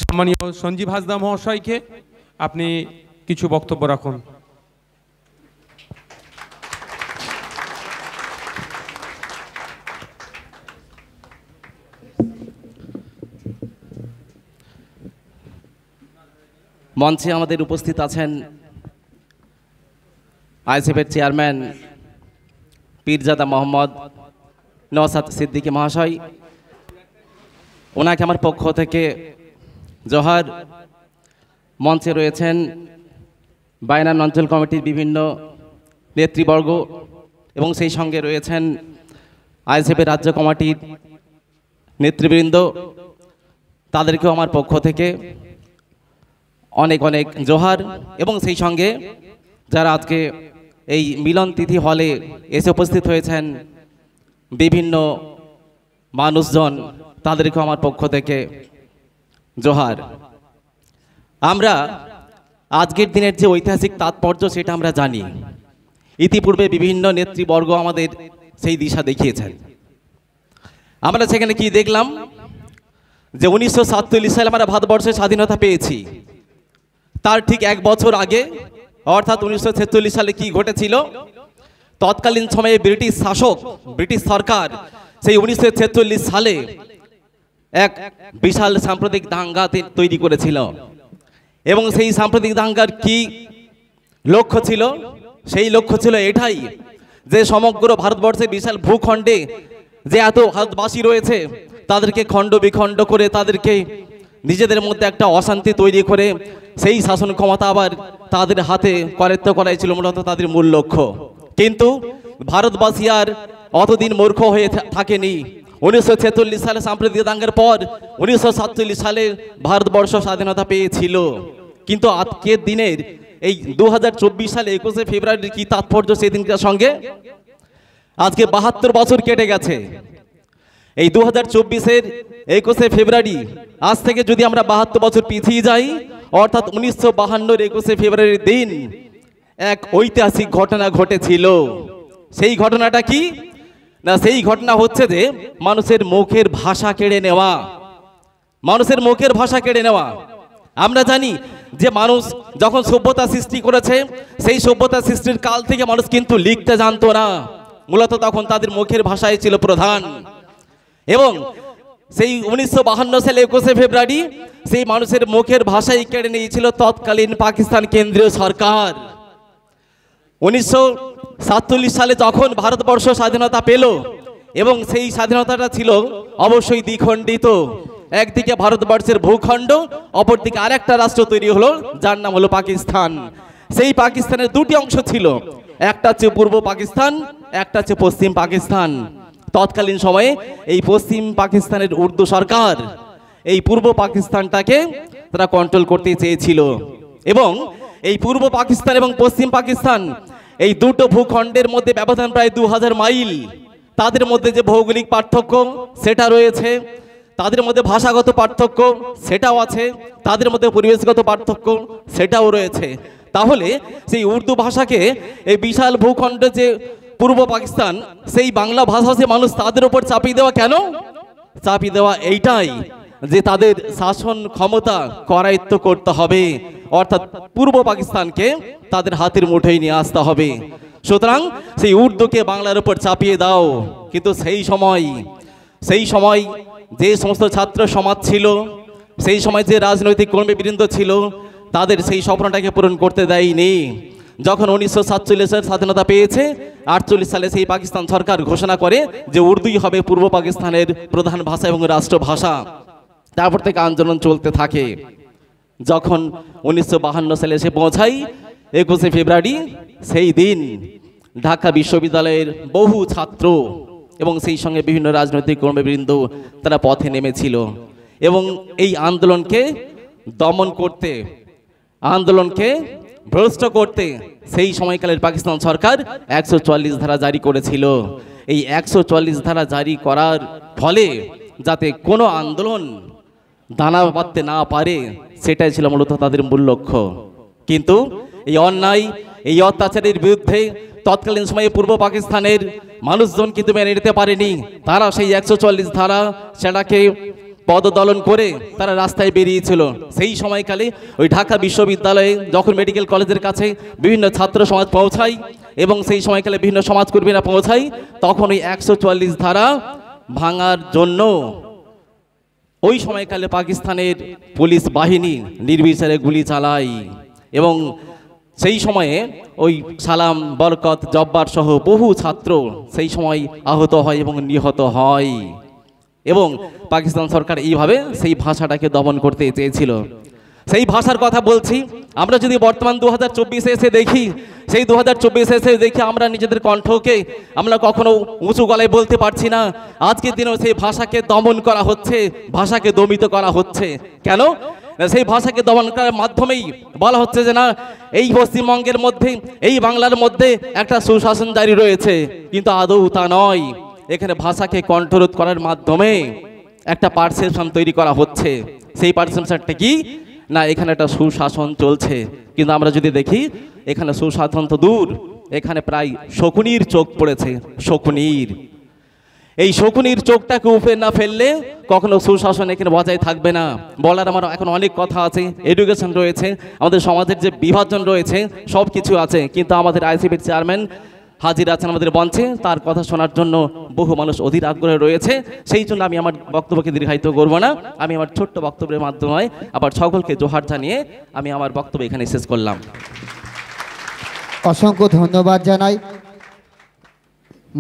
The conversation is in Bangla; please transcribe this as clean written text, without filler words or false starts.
সম্মানীয় সঞ্জীব হাসদা মহাশয়কে আপনি কিছু বক্তব্য রাখুন। মঞ্চে আমাদের উপস্থিত আছেন আইএসএফের চেয়ারম্যান পীরজাদা মোহাম্মদ নওশাদ সিদ্দিকী মহাশয়, ওনাকে আমার পক্ষ থেকে জোহার। মঞ্চে রয়েছেন বায়নান অঞ্চল কমিটির বিভিন্ন নেতৃবর্গ এবং সেই সঙ্গে রয়েছেন আইএসএফের রাজ্য কমিটির নেতৃবৃন্দ, তাদেরকেও আমার পক্ষ থেকে অনেক অনেক জোহার। এবং সেই সঙ্গে যারা আজকে এই মিলন তিথি হলে এসে উপস্থিত হয়েছেন বিভিন্ন মানুষজন, তাদেরকেও আমার পক্ষ থেকে জোহার। আমরা আজকের দিনের যে ঐতিহাসিক তাৎপর্য সেটা আমরা জানি, ইতিপূর্বে বিভিন্ন নেতৃবর্গ আমাদের সেই দিশা দেখিয়েছেন। আমরা সেখানে কি দেখলাম যে 1947 সালে আমরা ভারতবর্ষের স্বাধীনতা পেয়েছি, তার ঠিক এক বছর আগে অর্থাৎ 1946 সালে কি ঘটেছিল, তৎকালীন সময়ে ব্রিটিশ শাসক, ব্রিটিশ সরকার সেই 1946 সালে এক বিশাল সাম্প্রদায়িক দাঙ্গা তৈরি করেছিল। এবং সেই সাম্প্রদায়িক দাঙ্গার কি লক্ষ্য ছিল? সেই লক্ষ্য ছিল এটাই যে সমগ্র ভারতবর্ষের বিশাল ভূখণ্ডে যে এত ভারতবাসী রয়েছে তাদেরকে খণ্ড বিখণ্ড করে তাদেরকে নিজেদের মধ্যে একটা অশান্তি তৈরি করে সেই শাসন ক্ষমতা আবার তাদের হাতে করায়ত্ত করাই ছিল মূলত তাদের মূল লক্ষ্য। কিন্তু ভারতবাসী আর অতদিন মূর্খ হয়ে থাকেনি। 1946 সালে সাম্প্রদায়িক দাঙ্গার পর 1947 সালে ভারতবর্ষ স্বাধীনতা পেয়েছিল। কিন্তু আজকের দিনের এই 2024 সালে 21শে ফেব্রুয়ারির কি তাৎপর্য সেদিনকার সঙ্গে? আজকে 72 বছর কেটে গেছে। এই 2024-এর 21শে ফেব্রুয়ারি, আজ থেকে যদি আমরা 72 বছর পিছিয়ে যাই, অর্থাৎ 1952-এর 21শে ফেব্রুয়ারির দিন এক ঐতিহাসিক ঘটনা ঘটেছিল। সেই ঘটনাটা কি না, সেই ঘটনা হচ্ছে যে মানুষের মুখের ভাষা কেড়ে নেওয়া, মানুষের মুখের ভাষা কেড়ে নেওয়া। আমরা জানি যে মানুষ যখন সভ্যতা সৃষ্টি করেছে, সেই সভ্যতা সৃষ্টির কাল থেকে মানুষ কিন্তু লিখতে জানতো না, মূলত তখন তাদের মুখের ভাষাই ছিল প্রধান। এবং সেই 1952 সালে 21শে ফেব্রুয়ারি সেই মানুষের মুখের ভাষাই কেড়ে নিয়েছিল তৎকালীন পাকিস্তান কেন্দ্রীয় সরকার। 1947 সালে যখন ভারতবর্ষ স্বাধীনতা পেল, এবং সেই স্বাধীনতাটা ছিল অবশ্যই দ্বিখণ্ডিত, একদিকে ভারতবর্ষের ভূখণ্ড, অপরদিকে আরেকটা রাষ্ট্র তৈরি হলো যার নাম হলো পাকিস্তান। সেই পাকিস্তানের দুটি অংশ ছিল, একটা হচ্ছে পূর্ব পাকিস্তান, একটা হচ্ছে পশ্চিম পাকিস্তান। তৎকালীন সময়ে এই পশ্চিম পাকিস্তানের উর্দু সরকার এই পূর্ব পাকিস্তানটাকে তারা কন্ট্রোল করতে চেয়েছিল। এবং এই পূর্ব পাকিস্তান এবং পশ্চিম পাকিস্তান এই দুটো ভূখণ্ডের মধ্যে ব্যবধান প্রায় 2000 মাইল। তাদের মধ্যে যে ভৌগোলিক পার্থক্য সেটা রয়েছে, তাদের মধ্যে ভাষাগত পার্থক্য সেটাও আছে, তাদের মধ্যে পরিবেশগত পার্থক্য সেটাও রয়েছে। তাহলে সেই উর্দু ভাষাকে এই বিশাল ভূখণ্ডে যে পূর্ব পাকিস্তান, সেই বাংলা ভাষাভাষী মানুষ তাদের উপর চাপিয়ে দেওয়া কেন? চাপিয়ে দেওয়া এইটাই যে তাদের শাসন ক্ষমতা করায়ত্ত করতে হবে, অর্থাৎ পূর্ব পাকিস্তানকে তাদের হাতের মুঠোয় নিয়ে আসতে হবে। সুতরাং সেই উর্দুকে বাংলার উপর চাপিয়ে দাও। কিন্তু সেই সময় যে সমস্ত ছাত্র সমাজ ছিল, সেই সময় যে রাজনৈতিক কর্মীবৃন্দ ছিল, তাদের সেই স্বপ্নটাকে পূরণ করতে দেয়নি। যখন 1947 সালে স্বাধীনতা পেয়েছে, 48 সালে সেই পাকিস্তান সরকার ঘোষণা করে যে উর্দুই হবে পূর্ব পাকিস্তানের প্রধান ভাষা এবং রাষ্ট্রভাষা। তারপর থেকে আন্দোলন চলতে থাকে। যখন 1952 সালে এসে পৌঁছাই 21শে ফেব্রুয়ারি, সেই দিন ঢাকা বিশ্ববিদ্যালয়ের বহু ছাত্র এবং সেই সঙ্গে বিভিন্ন রাজনৈতিক কর্মীবৃন্দ তারা পথে নেমেছিল। এবং এই আন্দোলনকে দমন করতে, আন্দোলনকে ভ্রষ্ট করতে সেই সময়কালের পাকিস্তান সরকার 144 ধারা জারি করেছিল। এই 144 ধারা জারি করার ফলে যাতে কোনো আন্দোলন দানা বাঁধতে না পারে, সেটাই ছিল মূলত তাদের মূল লক্ষ্য। কিন্তু এই অন্যায়, এই অত্যাচারের বিরুদ্ধে তৎকালীন সময়ে পূর্ব পাকিস্তানের মানুষজন কিন্তু মেনে নিতে পারেনি। তারা সেই 144 ধারা সেটাকে পদদলন করে তারা রাস্তায় বেরিয়েছিল। সেই সময়কালে ওই ঢাকা বিশ্ববিদ্যালয়ে যখন মেডিকেল কলেজের কাছে বিভিন্ন ছাত্র সমাজ পৌঁছায় এবং সেই সময়কালে বিভিন্ন সমাজকর্মীরা পৌঁছায়, তখন ওই 144 ধারা ভাঙার জন্য ওই সময়কালে পাকিস্তানের পুলিশ বাহিনী নির্বিচারে গুলি চালায় এবং সেই সময়ে ওই সালাম, বরকত, জব্বার সহ বহু ছাত্র সেই সময় আহত হয় এবং নিহত হয় এবং পাকিস্তান সরকার এইভাবে সেই ভাষাটাকে দমন করতে চেয়েছিল। সেই ভাষার কথা বলছি। আমরা যদি বর্তমান 2024-এ এসে দেখি, সেই 2024-এ এসে দেখি আমরা নিজেদের কণ্ঠকে আমরা কখনো উঁচু গলায় বলতে পারছি না। আজকের দিনেও সেই ভাষাকে দমন করা হচ্ছে, ভাষাকে দমিত করা হচ্ছে। কেন? সেই ভাষাকে দমন করার মাধ্যমেই বলা হচ্ছে যে না, এই পশ্চিমবঙ্গের মধ্যে, এই বাংলার মধ্যে একটা সুশাসন জারি রয়েছে, কিন্তু আদৌ তা নয়। এখানে ভাষাকে কণ্ঠরোধ করার মাধ্যমে একটা পারসেপশন তৈরি করা হচ্ছে। সেই পারসেপশনটা কি না, এখানে একটা সুশাসন চলছে। কিন্তু আমরা যদি দেখি এখানে সুশাসন তো দূর, এখানে প্রায় শকুনির চোখ পড়েছে। শকুনির এই শকুনির চোখটাকে উপরে না ফেললে কখনো সুশাসন এখানে বজায় থাকবে না। বলার আমার এখন অনেক কথা আছে, এডুকেশন রয়েছে, আমাদের সমাজের যে বিভাজন রয়েছে, সব কিছু আছে, কিন্তু আমাদের আইসিবির চেয়ারম্যান হাজির আছেন আমাদের মঞ্চে, তার কথা শোনার জন্য বহু মানুষ অধীর আগ্রহে রয়েছে। সেই জন্য আমি আমার বক্তব্যকে দীর্ঘায়িত করব না। আমি আমার ছোট্ট বক্তব্যের মাধ্যমে আবার সকলকে জোহার জানিয়ে আমি আমার বক্তব্য এখানে শেষ করলাম। অসংখ্য ধন্যবাদ জানাই।